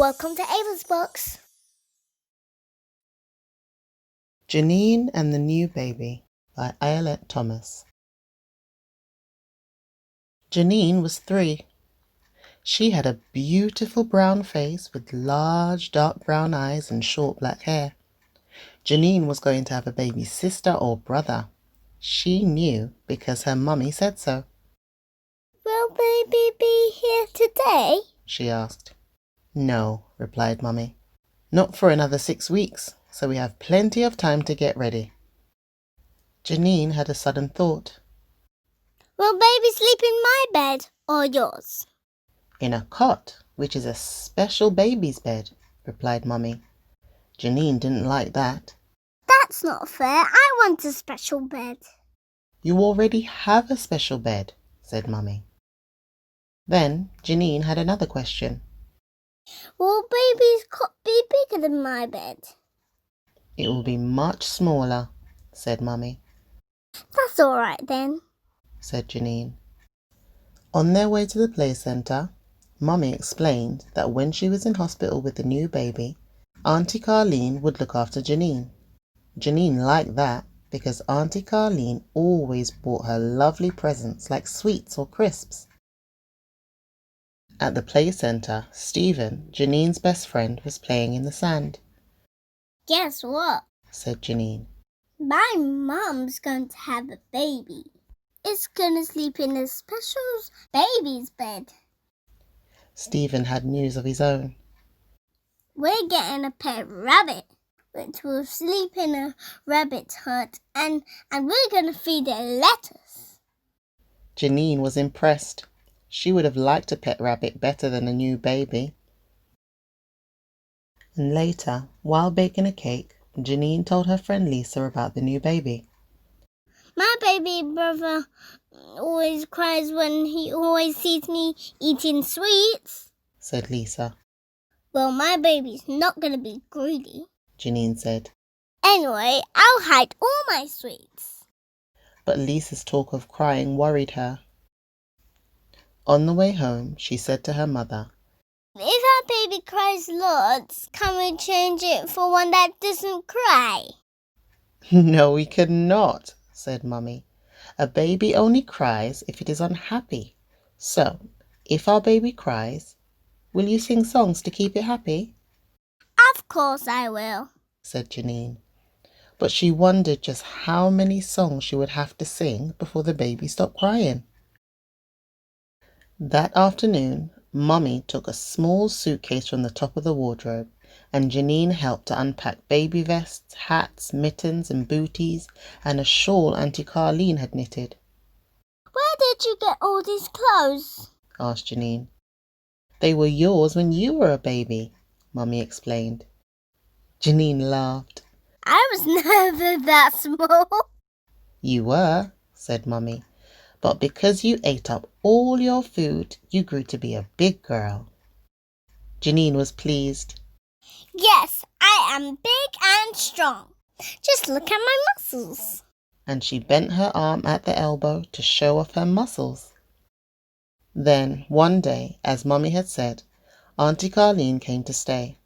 Welcome to Ava's Books. Janine and the New Baby by Aloud Thomas. Janine was 3. She had a beautiful brown face with large dark brown eyes and short black hair. Janine was going to have a baby sister or brother. She knew because her mummy said so. Will baby be here today? She asked. No, replied Mummy. Not for another 6 weeks, so we have plenty of time to get ready. Janine had a sudden thought. Will baby sleep in my bed or yours? In a cot, which is a special baby's bed, replied Mummy. Janine didn't like that. That's not fair. I want a special bed. You already have a special bed, said Mummy. Then Janine had another question. Will baby's cot be bigger than my bed? It will be much smaller, said Mummy. That's all right then, said Janine. On their way to the play centre, Mummy explained that when she was in hospital with the new baby, Auntie Carleen would look after Janine. Janine liked that because Auntie Carleen always bought her lovely presents like sweets or crisps. At the play centre, Stephen, Janine's best friend, was playing in the sand. Guess what? Said Janine. My mum's going to have a baby. It's going to sleep in a special baby's bed. Stephen had news of his own. We're getting a pet rabbit, which will sleep in a rabbit hut, and we're going to feed it lettuce. Janine was impressed. She would have liked a pet rabbit better than a new baby. And later, while baking a cake, Janine told her friend Lisa about the new baby. My baby brother always cries when he always sees me eating sweets, said Lisa. Well, my baby's not going to be greedy, Janine said. Anyway, I'll hide all my sweets. But Lisa's talk of crying worried her. On the way home, she said to her mother, If our baby cries lots, can we change it for one that doesn't cry? No, we could not, said Mummy. A baby only cries if it is unhappy. So, if our baby cries, will you sing songs to keep it happy? Of course I will, said Janine. But she wondered just how many songs she would have to sing before the baby stopped crying. That afternoon, Mummy took a small suitcase from the top of the wardrobe, and Janine helped to unpack baby vests, hats, mittens and booties, and a shawl Auntie Carleen had knitted. Where did you get all these clothes? Asked Janine. They were yours when you were a baby, Mummy explained. Janine laughed. I was never that small. You were, said Mummy. But because you ate up all your food, you grew to be a big girl. Janine was pleased. Yes, I am big and strong. Just look at my muscles. And she bent her arm at the elbow to show off her muscles. Then, one day, as Mummy had said, Auntie Carleen came to stay.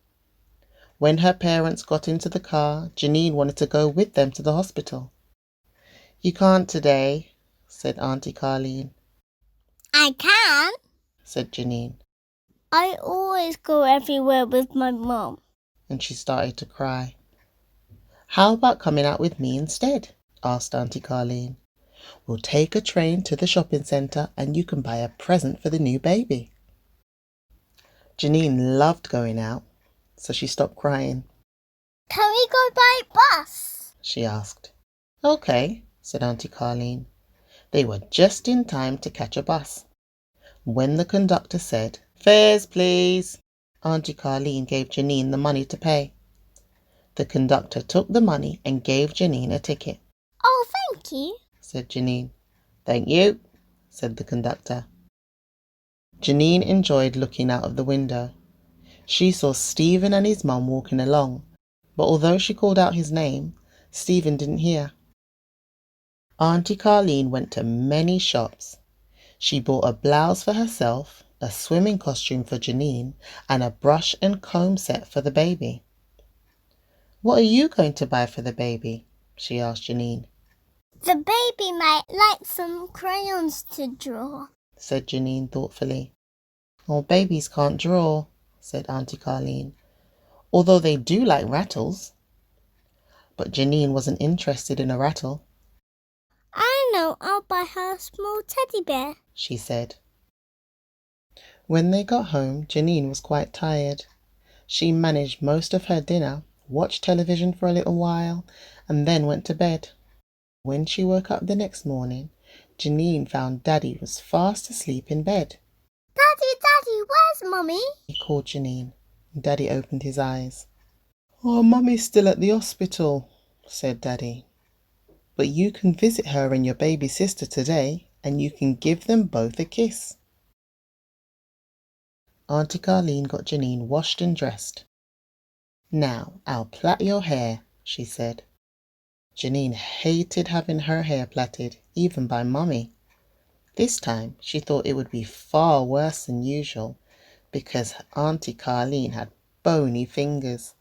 When her parents got into the car, Janine wanted to go with them to the hospital. You can't today, said Auntie Carleen. I can, said Janine. I always go everywhere with my mum. And she started to cry. How about coming out with me instead? Asked Auntie Carleen. We'll take a train to the shopping centre and you can buy a present for the new baby. Janine loved going out, so she stopped crying. Can we go by bus? She asked. Okay, said Auntie Carleen. They were just in time to catch a bus. When the conductor said, Fares, please, Auntie Carleen gave Janine the money to pay. The conductor took the money and gave Janine a ticket. Oh, thank you, said Janine. Thank you, said the conductor. Janine enjoyed looking out of the window. She saw Stephen and his mum walking along, but although she called out his name, Stephen didn't hear. Auntie Carleen went to many shops. She bought a blouse for herself, a swimming costume for Janine, and a brush and comb set for the baby. "What are you going to buy for the baby?" she asked Janine. The baby might like some crayons to draw, said Janine thoughtfully. "Oh, babies can't draw," said Auntie Carline, "although they do like rattles." But Janine wasn't interested in a rattle. "I know, I'll buy her a small teddy bear," she said. When they got home, Janine was quite tired. She managed most of her dinner, watched television for a little while, and then went to bed. When she woke up the next morning, Janine found Daddy was fast asleep in bed. Daddy, where's Mummy?" he called Janine. Daddy opened his eyes. "Oh, Mummy's still at the hospital," said Daddy. "But you can visit her and your baby sister today, and you can give them both a kiss." Auntie Carline got Janine washed and dressed. "Now, I'll plait your hair," she said. Janine hated having her hair plaited, even by Mummy. This time she thought it would be far worse than usual, because Auntie Carline had bony fingers.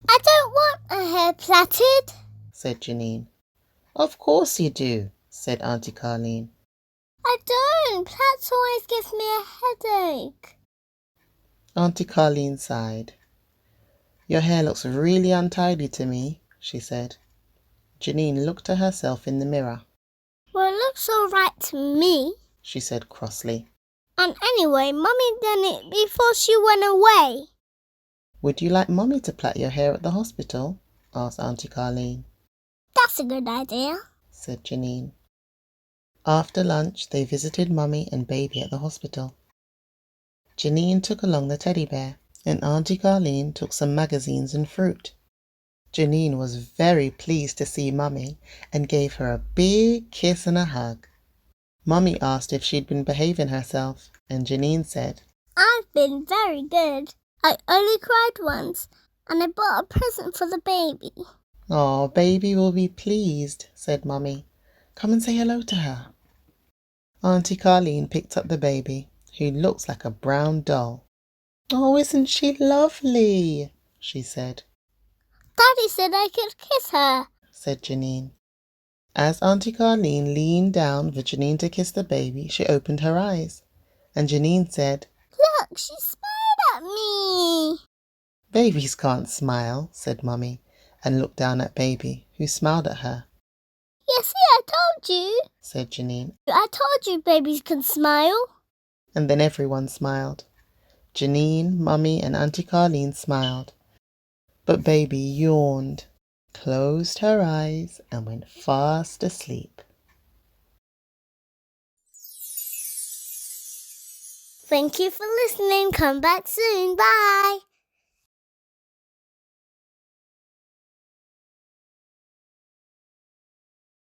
"I don't want a hair plaited," said Janine. "Of course you do," said Auntie Carline. "I don't. Plaits always gives me a headache." Auntie Carline sighed. "Your hair looks really untidy to me," she said. Janine looked at herself in the mirror. "Well, it looks all right to me," she said crossly. "And anyway, Mummy done it before she went away." "Would you like Mummy to plait your hair at the hospital?" asked Auntie Carline. "That's a good idea," said Janine. After lunch, they visited Mummy and Baby at the hospital. Janine took along the teddy bear, and Auntie Carline took some magazines and fruit. Janine was very pleased to see Mummy and gave her a big kiss and a hug. Mummy asked if she'd been behaving herself, and Janine said, "I've been very good. I only cried once, and I bought a present for the baby." "Oh, Baby will be pleased," said Mummy. "Come and say hello to her." Auntie Carline picked up the baby, who looks like a brown doll. "Oh, isn't she lovely?" she said. "Daddy said I could kiss her," said Janine. As Auntie Carline leaned down for Janine to kiss the baby, she opened her eyes, and Janine said, "Look, she smiled at me." "Babies can't smile," said Mummy, and looked down at Baby, who smiled at her. "You see, I told you," said Janine. "I told you babies can smile." And then everyone smiled. Janine, Mummy, and Auntie Carline smiled. But Baby yawned, closed her eyes, and went fast asleep. Thank you for listening. Come back soon. Bye.